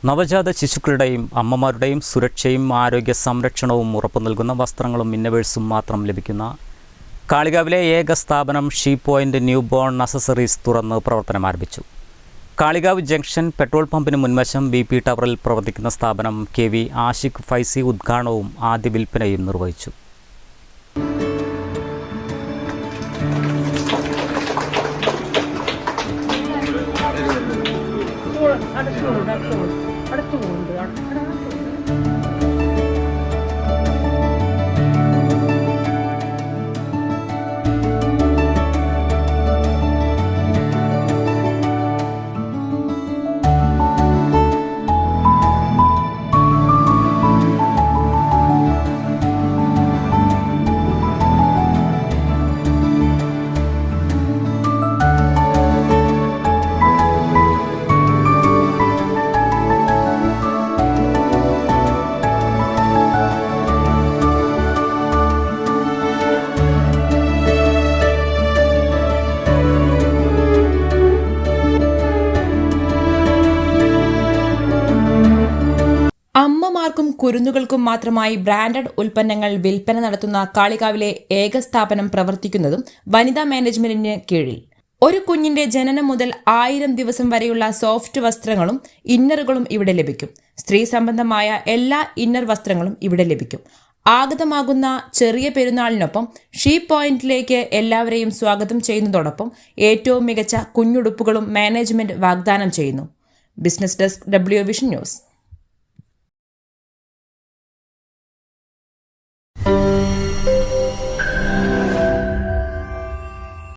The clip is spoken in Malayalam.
നവജാത ശിശുക്കളുടെയും അമ്മമാരുടെയും സുരക്ഷയും ആരോഗ്യ സംരക്ഷണവും ഉറപ്പു നൽകുന്ന വസ്ത്രങ്ങളും ഇന്നവേഴ്സും മാത്രം ലഭിക്കുന്ന കാളികാവിലെ ഏക സ്ഥാപനം she point new born accessories തുറന്ന് പ്രവർത്തനം ആരംഭിച്ചു. കാളികാവ് ജംഗ്ഷൻ പെട്രോൾ പമ്പിന് മുൻവശം BP ടവറിൽ പ്രവർത്തിക്കുന്ന സ്ഥാപനം KV ആഷിഖ് ഫൈസി ഉദ്ഘാടനവും ആദ്യ വിൽപ്പനയും നിർവഹിച്ചു. അമ്മമാർക്കും കുരുന്നുകൾക്കും മാത്രമായി ബ്രാൻഡഡ് ഉൽപ്പന്നങ്ങൾ വിൽപ്പന നടത്തുന്ന കാളികാവിലെ ഏക സ്ഥാപനം പ്രവർത്തിക്കുന്നതും വനിതാ മാനേജ്മെന്റിന് കീഴിൽ. ഒരു കുഞ്ഞിന്റെ ജനനം മുതൽ 1000 ദിവസം വരെയുള്ള സോഫ്റ്റ് വസ്ത്രങ്ങളും ഇന്നറുകളും ഇവിടെ ലഭിക്കും. സ്ത്രീ സംബന്ധമായ എല്ലാ ഇന്നർ വസ്ത്രങ്ങളും ഇവിടെ ലഭിക്കും. ആഗതമാകുന്ന ചെറിയ പെരുന്നാളിനൊപ്പം ഷീ പോയിന്റിലേക്ക് എല്ലാവരെയും സ്വാഗതം ചെയ്യുന്നതോടൊപ്പം ഏറ്റവും മികച്ച കുഞ്ഞുടുപ്പുകളും മാനേജ്മെന്റ് വാഗ്ദാനം ചെയ്യുന്നു. Business desk WVsion news.